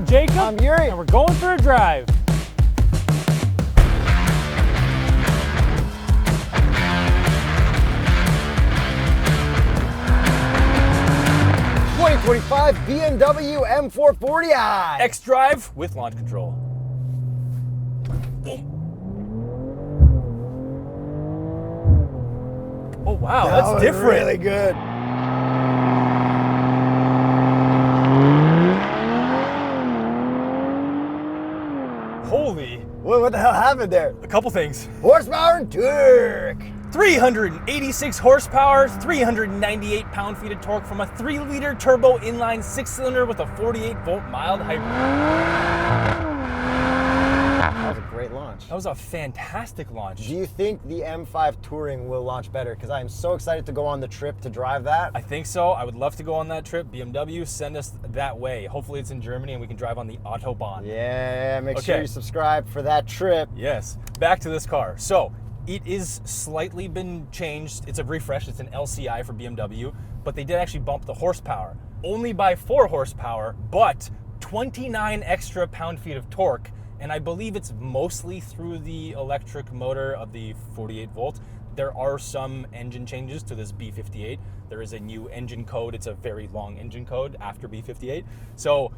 Jacob. I'm Yuri. And we're going for a drive. '25 BMW M440i. xDrive with launch control. Oh wow, That that's was different. Really good. Holy, What the hell happened there? a couple things. Horsepower and torque. 386 horsepower, 398 pound-feet of torque from a 3-liter turbo inline 6-cylinder with a 48-volt mild hybrid. That was a great launch. That was a fantastic launch. Do you think the M5 Touring will launch better? Because I am so excited to go on the trip to drive that. I think so. I would love to go on that trip. BMW, send us that way. Hopefully it's in Germany and we can drive on the Autobahn. Yeah, make sure Okay. you subscribe for that trip. Yes. Back to this car. So it is slightly been changed. It's a refresh. It's an LCI for BMW, but they did actually bump the horsepower. Only by 4 horsepower, but 29 extra pound-feet of torque. And I believe it's mostly through the electric motor of the 48 volt. There are some engine changes to this B58. There is a new engine code. It's a very long engine code after B58. So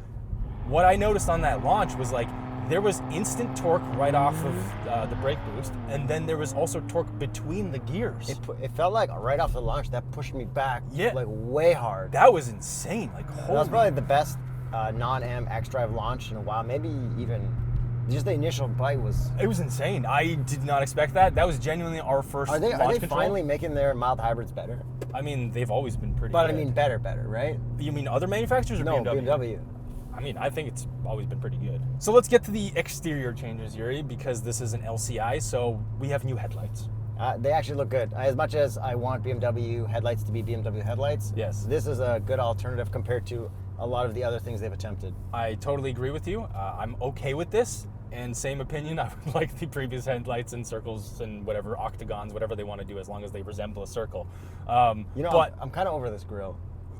what I noticed on that launch was like, there was instant torque right off of the brake boost, and then there was also torque between the gears. It felt like right off the launch that pushed me back like way hard. That was insane. Like, That holy. was probably the best non-M xDrive launch in a while. Maybe even just the initial bite was. It was insane. I did not expect that. That was genuinely our first Are they launch control. finally making their mild hybrids better? I mean, they've always been pretty But good. I mean better, right? You mean other manufacturers or No, BMW? BMW. I mean, I think it's always been pretty good. So let's get to the exterior changes, Yuri, because this is an LCI, so we have new headlights. They actually look good. As much as I want BMW headlights to be BMW headlights, Yes. this is a good alternative compared to a lot of the other things they've attempted. I totally agree with you. I'm okay with this. And same opinion, I would like the previous headlights in circles and whatever, octagons, whatever they want to do, as long as they resemble a circle. You know, but I'm kind of over this grill.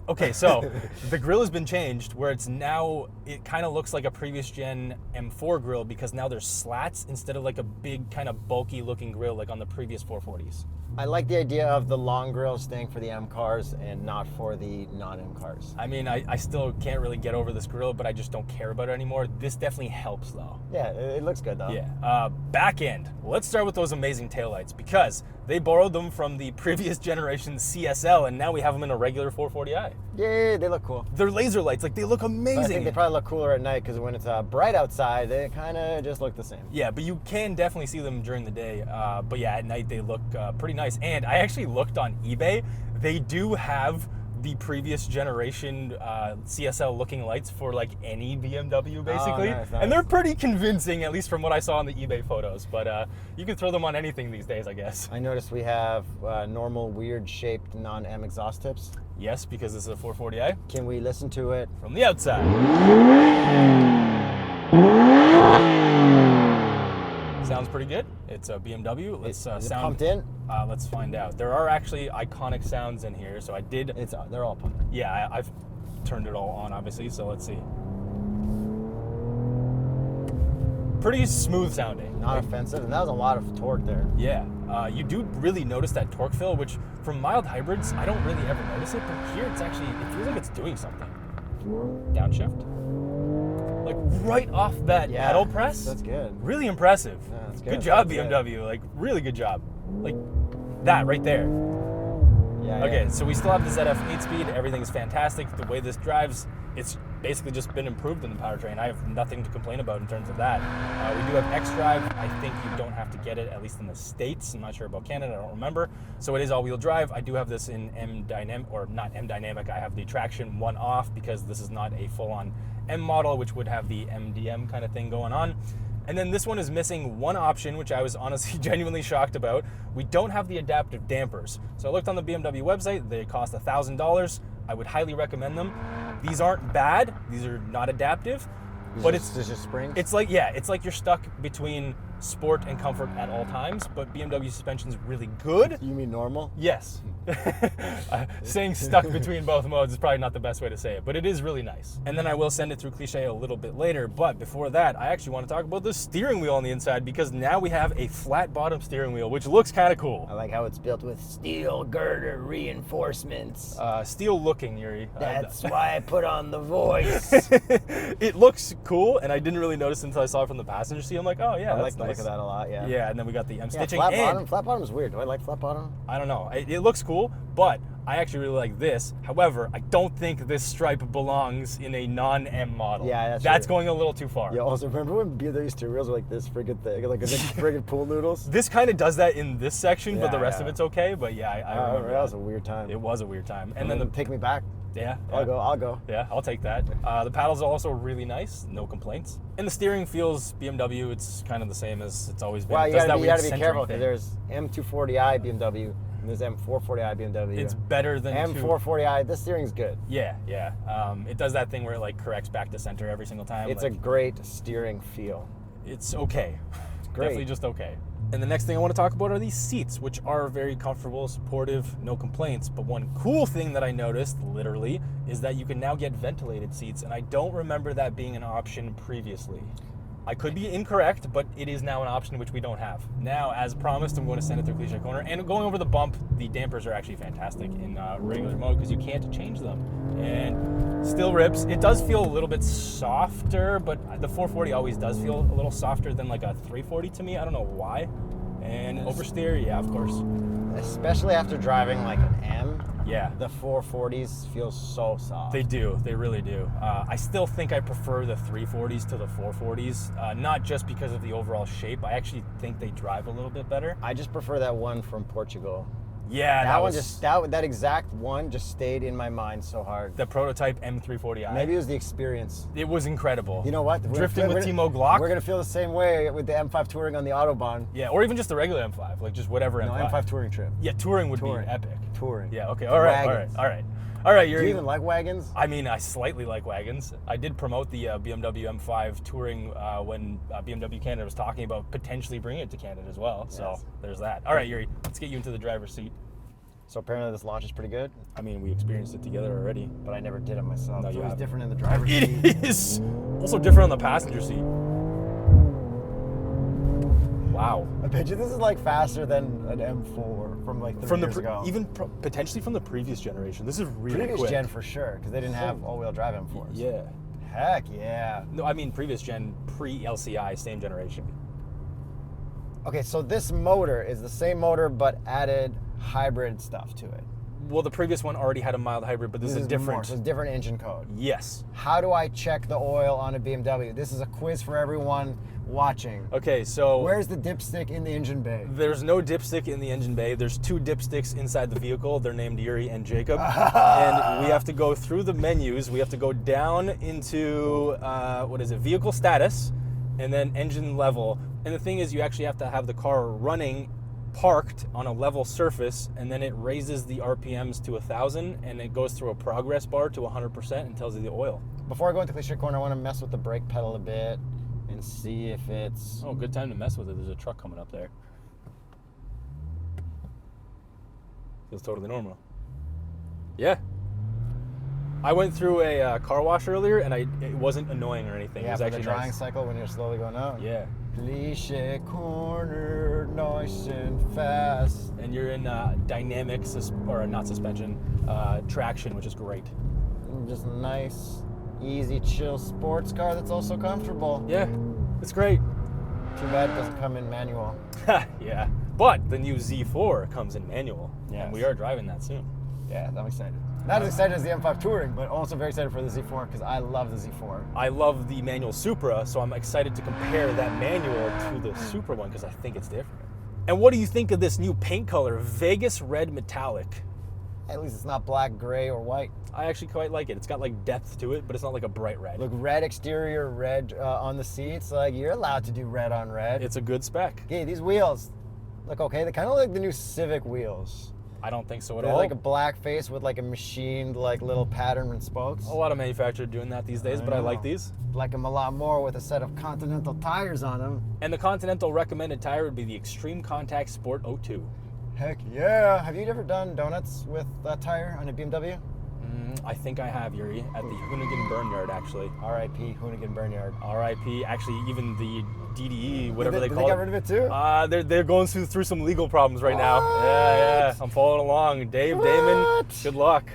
okay, so the grill has been changed where it's now, it kind of looks like a previous gen M4 grill because now there's slats instead of like a big kind of bulky looking grill like on the previous 440s. I like the idea of the long grill staying for the M cars and not for the non-M cars. I mean, I still can't really get over this grill, but I just don't care about it anymore. This definitely helps though. Yeah, it looks good though. Yeah. Back end. Let's start with those amazing taillights because they borrowed them from the previous generation CSL and now we have them in a regular 440i. Yeah, they look cool. They're laser lights. Like, they look amazing. But I think they probably look cooler at night because when it's bright outside, they kind of just look the same. Yeah, but you can definitely see them during the day. But yeah, at night they look pretty nice. And I actually looked on eBay. They do have the previous generation CSL looking lights for like any BMW basically. Oh, nice. And they're pretty convincing, at least from what I saw in the eBay photos. But you can throw them on anything these days, I guess. I noticed we have normal weird shaped non-M exhaust tips. Yes, because this is a 440i. Can we listen to it? From the outside. Sounds pretty good. It's a BMW. Let's Is it sound pumped in? Let's find out. There are actually iconic sounds in here, so I did. They're all pumped. Yeah, I've turned it all on, obviously. So let's see. Pretty smooth sounding. Not offensive, and that was a lot of torque there. Yeah, you do really notice that torque fill, which from mild hybrids, I don't really ever notice it, but here it's actually, it feels like it's doing something. Downshift. Like right off that pedal press. That's good. Really impressive. Yeah, that's good. Good job, That's good. BMW. Like, really good job. Like, that right there. Yeah. Okay, yeah. so we still have the ZF 8-speed. Everything's fantastic. The way this drives, it's basically just been improved in the powertrain. I have nothing to complain about in terms of that. We do have xDrive. I think you don't have to get it, at least in the States. I'm not sure about Canada. I don't remember. So it is all-wheel drive. I do have this in M Dynamic, or not M Dynamic. I have the traction one off because this is not a full-on M model, which would have the MDM kind of thing going on. And then this one is missing one option, which I was honestly genuinely shocked about. We don't have the adaptive dampers. So I looked on the BMW website. They cost $1,000. I would highly recommend them. These aren't bad. These are not adaptive. But it's just springs. It's like, yeah, it's like you're stuck between sport and comfort at all times, but BMW suspension is really good. You mean normal? Yes. Saying stuck between both modes is probably not the best way to say it, but it is really nice. And then I will send it through Cliche a little bit later, but before that, I actually want to talk about the steering wheel on the inside, because now we have a flat bottom steering wheel, which looks kind of cool. I like how it's built with steel girder reinforcements. Steel looking, Yuri. That's why I put on the voice. It looks cool, and I didn't really notice until I saw it from the passenger seat. I'm like, oh yeah, I that's like the nice. look of that a lot, yeah. Yeah, and then we got the M stitching. Flat and bottom. Flat bottom is weird. Do I like flat bottom? I don't know. It looks cool, but I actually really like this. However, I don't think this stripe belongs in a non-M model. Yeah, that's going a little too far. Yeah, also, remember when BMW steering wheels were like this friggin' thing? Like friggin' pool noodles? This kind of does that in this section, but the Yeah, rest yeah. of it's okay. But yeah, I remember that was a weird time. It was a weird time. And then take me back. Yeah. I'll go. Yeah, I'll take that. The paddles are also really nice, no complaints. And the steering feels BMW. It's kind of the same as it's always been. Well, It you does that gotta weird be centering careful, thing. because there's M240i BMW and there's M440i BMW. It's better than M440i. This steering's good. Yeah. It does that thing where it like corrects back to center every single time. It's like, a great steering feel. It's okay. It's great. Definitely just okay. And the next thing I want to talk about are these seats, which are very comfortable, supportive, no complaints. But one cool thing that I noticed, literally, is that you can now get ventilated seats, and I don't remember that being an option previously. I could be incorrect, but it is now an option which we don't have. Now, as promised, I'm going to send it through Cliche Corner. And going over the bump, the dampers are actually fantastic in regular mode because you can't change them. And still rips. It does feel a little bit softer, but the 440 always does feel a little softer than like a 340 to me. I don't know why. And oversteer, yeah, of course. Especially after driving like an M. Yeah. The 440s feel so soft. They do. They really do. I still think I prefer the 340s to the 440s, not just because of the overall shape. I actually think they drive a little bit better. I just prefer that one from Portugal. Yeah, that exact one just stayed in my mind so hard. The prototype M340i. Maybe it was the experience. It was incredible. You know what? Drifting with Timo Glock. We're gonna feel the same way with the M5 touring on the Autobahn. Yeah, or even just the regular M5, like just whatever No, M5. M5 touring trip. Yeah, touring would be epic. Touring. Yeah. Okay. All right. Wagons. All right. Do you even like wagons? I mean, I slightly like wagons. I did promote the BMW M5 touring when BMW Canada was talking about potentially bringing it to Canada as well. Yes. So there's that. All right, Yuri, let's get you into the driver's seat. So apparently this launch is pretty good, I mean, we experienced it together already. but I never did it myself. No, It's you always haven't. different in the driver's seat. It is also different on the passenger seat. Wow. I bet you this is like faster than an M4 from like 3 years ago. Even potentially from the previous generation. This is really Previous quick. gen for sure, because they didn't have all-wheel drive M4s. Yeah. Heck yeah. No, I mean previous gen, pre-LCI, same generation. Okay, so this motor is the same motor but added hybrid stuff to it. Well, the previous one already had a mild hybrid, but this is more, different. so it's different engine code. Yes. How do I check the oil on a BMW? This is a quiz for everyone watching. Okay, so Where's the dipstick in the engine bay? there's no dipstick in the engine bay. There's 2 dipsticks inside the vehicle. They're named Yuri and Jacob. And we have to go through the menus. We have to go down into, vehicle status, and then engine level. And the thing is, you actually have to have the car running, parked on a level surface, and then it raises the RPMs to 1,000, and it goes through a progress bar to 100% and tells you the oil. Before I go into Cliche Corner, I want to mess with the brake pedal a bit and see if it's... Oh, good time to mess with it. There's a truck coming up there. Feels totally normal. Yeah. I went through a car wash earlier, and it wasn't annoying or anything. Yeah, it was for actually the drying nice. cycle when you're slowly going out. Yeah. Cliche Corner, nice and fast. And you're in dynamic, not suspension, traction, which is great. Just a nice, easy, chill sports car that's also comfortable. Yeah, it's great. Too bad it doesn't come in manual. Yeah, but the new Z4 comes in manual, Yes. and we are driving that soon. Yeah, I'm excited. Not as excited as the M5 Touring, but also very excited for the Z4 because I love the Z4. I love the manual Supra, so I'm excited to compare that manual to the Supra one because I think it's different. And what do you think of this new paint color, Vegas Red Metallic? At least it's not black, gray, or white. I actually quite like it. It's got like depth to it, but it's not like a bright red. Look, red exterior, red on the seats. Like, you're allowed to do red on red. It's a good spec. Okay, these wheels look okay. They kind of look like the new Civic wheels. I don't think so at They're all. like a black face with like a machined like little pattern and spokes. A lot of manufacturers are doing that these days, but I like these. Like them a lot more with a set of Continental tires on them. And the Continental recommended tire would be the Extreme Contact Sport 02. Heck yeah. Have you ever done donuts with that tire on a BMW? I think I have, Yuri, at the Hoonigan Burn Yard, actually. R.I.P. Hoonigan Burn Yard. R.I.P. Actually, even the DDE, whatever they call it. They got rid of it too? They're going through some legal problems right now. What? Yeah. I'm following along. Dave, Damon, good luck.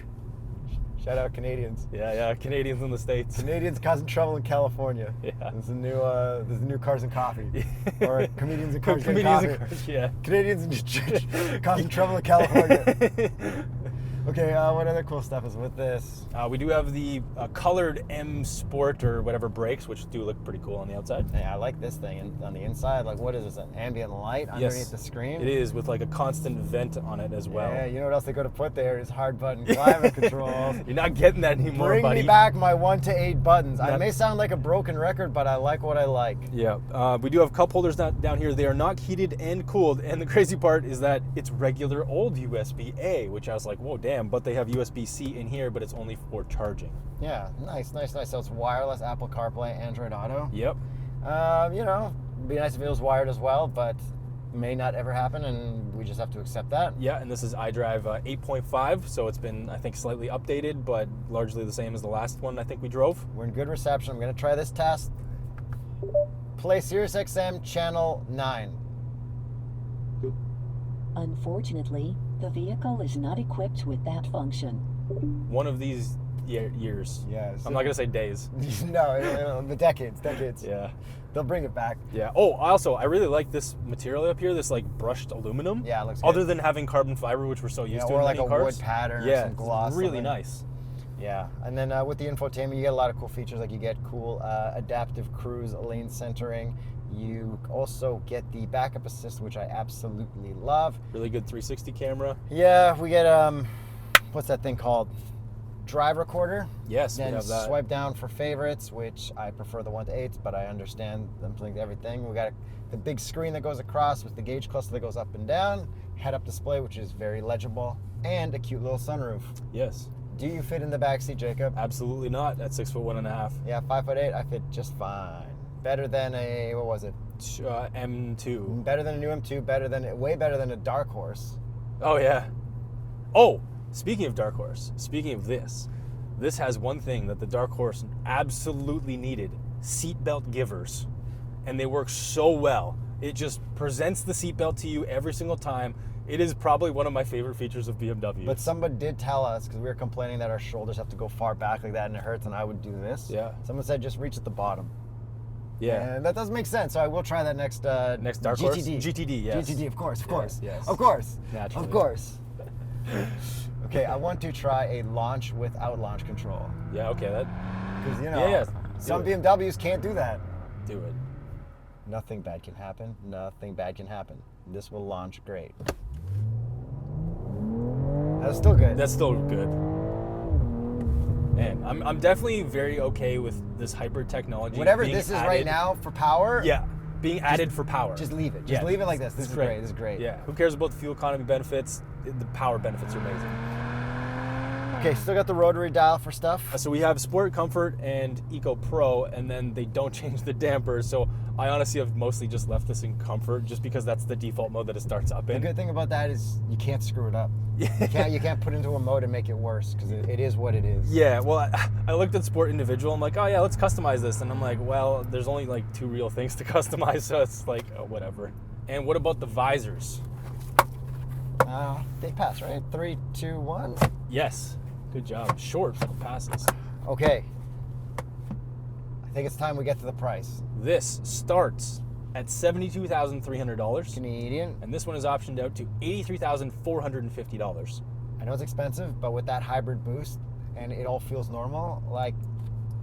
Shout out Canadians. Yeah. Canadians in the States. Canadians causing trouble in California. Yeah. There's the new Cars and Coffee. Or Comedians and Cars and Comedians Coffee. and Cars, yeah. Canadians causing trouble in California. Okay, what other cool stuff is with this? We do have the colored M Sport or whatever brakes, which do look pretty cool on the outside. Yeah, I like this thing. And on the inside, like, what is this, an ambient light underneath the screen? It is, with like a constant vent on it as well. Yeah, you know what else they could have put there is hard button climate control. You're not getting that anymore, Bring buddy. me back my 1 to 8 buttons. I may sound like a broken record, but I like what I like. Yeah, we do have cup holders down here. They are not heated and cooled, and the crazy part is that it's regular old USB-A, which I was like, whoa, damn, but they have USB-C in here, but it's only for charging. Yeah, nice. So it's wireless, Apple CarPlay, Android Auto. Yep. You know, it'd be nice if it was wired as well, but may not ever happen, and we just have to accept that. Yeah, and this is iDrive 8.5, so it's been, I think, slightly updated, but largely the same as the last one I think we drove. We're in good reception. I'm going to try this test. Play SiriusXM Channel 9. Unfortunately, the vehicle is not equipped with that function. One of these years. Yeah. I'm not going to say days. No, the decades. Yeah. They'll bring it back. Yeah. Oh, I really like this material up here, this like brushed aluminum. Yeah, it looks good. Other than having carbon fiber, which we're so used to or in like many a cars. wood pattern or Yeah, some gloss. it's really something. nice. Yeah, and then with the infotainment, you get a lot of cool features. Like you get cool adaptive cruise lane centering. You also get the backup assist, which I absolutely love. Really good 360 camera. Yeah, we get what's that thing called? Drive recorder. Yes, Then we have that. swipe down for favorites, which I prefer the 1 to 8s, but I understand them playing everything. We got the big screen that goes across with the gauge cluster that goes up and down, head-up display, which is very legible, and a cute little sunroof. Yes. Do you fit in the backseat, Jacob? Absolutely not. At 6'1.5". Yeah, 5'8", I fit just fine. Better than a, what was it? M2. Better than a new M2, way better than a Dark Horse. Oh yeah. Oh, speaking of Dark Horse, speaking of this has one thing that the Dark Horse absolutely needed: seatbelt givers, and they work so well. It just presents the seatbelt to you every single time. It is probably one of my favorite features of BMW. But somebody did tell us, because we were complaining that our shoulders have to go far back like that and it hurts, and I would do this. Yeah. Someone said just reach at the bottom. Yeah. And that does make sense. So I will try that next Dark Horse? GTD. GTD, yes. GTD, of course. Yes. Of course. Naturally. Of course. Okay, I want to try a launch without launch control. Yeah, okay, that. Because, you know, some Do it. BMWs can't do that. Do it. Nothing bad can happen. Nothing bad can happen. This will launch great. That's still good. That's still good. Man, I'm definitely very okay with this hybrid technology. Whatever being this is added, right now for power, Yeah, being added for power. just leave it. Just leave it like this. This it's is great. This is great. Yeah, who cares about the fuel economy benefits? The power benefits are amazing. Okay, still got the rotary dial for stuff. So we have Sport, Comfort, and Eco Pro, and then they don't change the dampers. So I honestly have mostly just left this in Comfort, just because that's the default mode that it starts up The in. good thing about that is you can't screw it up. You can't put it into a mode and make it worse, because it is what it is. Yeah, well, I looked at Sport Individual. I'm like, oh yeah, let's customize this. And I'm like, well, there's only like 2 real things to customize, so it's like, oh, whatever. And what about the visors? They pass, right? 3, 2, 1. Yes, good job. Short for the passes. Okay. I think it's time we get to the price. This starts at $72,300. Canadian. And this one is optioned out to $83,450. I know it's expensive, but with that hybrid boost and it all feels normal, like,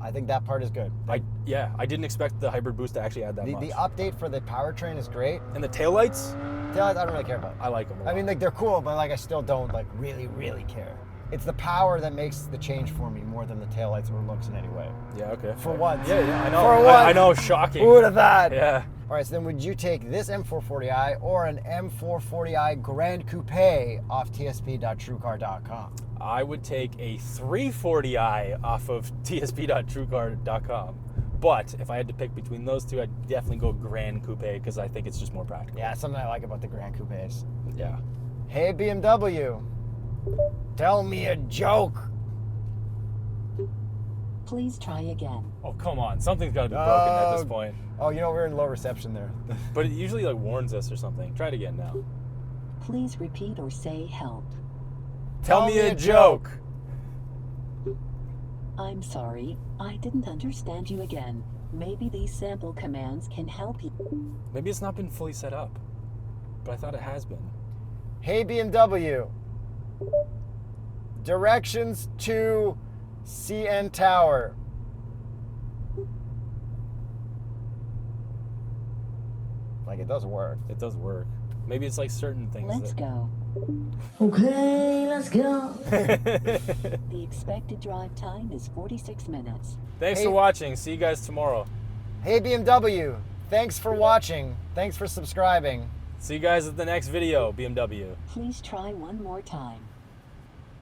I think that part is good. I didn't expect the hybrid boost to actually add that much. The update for the powertrain is great. And the taillights, Taillights, I don't really care about. I like them a lot. I mean, like, they're cool, but like I still don't like really care. It's the power that makes the change for me more than the taillights or looks in any way. Yeah, okay. For once. Yeah, I know. For once. I know, shocking. Who would have thought? Yeah. All right, so then would you take this M440i or an M440i Grand Coupe off tsp.truecar.com? I would take a 340i off of tsp.truecar.com. But if I had to pick between those two, I'd definitely go Grand Coupe because I think it's just more practical. Yeah, something I like about the Grand Coupes. Yeah. Hey, BMW, tell me a joke. Please try again. Oh, come on. Something's got to be broken at this point. Oh, you know, we're in low reception there. But it usually like warns us or something. Try it again now. Please repeat or say help. Tell me a joke. I'm sorry, I didn't understand you again. Maybe these sample commands can help you. Maybe it's not been fully set up, but I thought it has been. Hey, BMW, directions to CN Tower. Like, it does work. It does work. Maybe it's like certain things. Let's go. Okay, let's go. The expected drive time is 46 minutes. Thanks Hey. for watching. See you guys tomorrow. Hey, BMW, thanks for watching. Thanks for subscribing. See you guys at the next video, BMW. Please try one more time.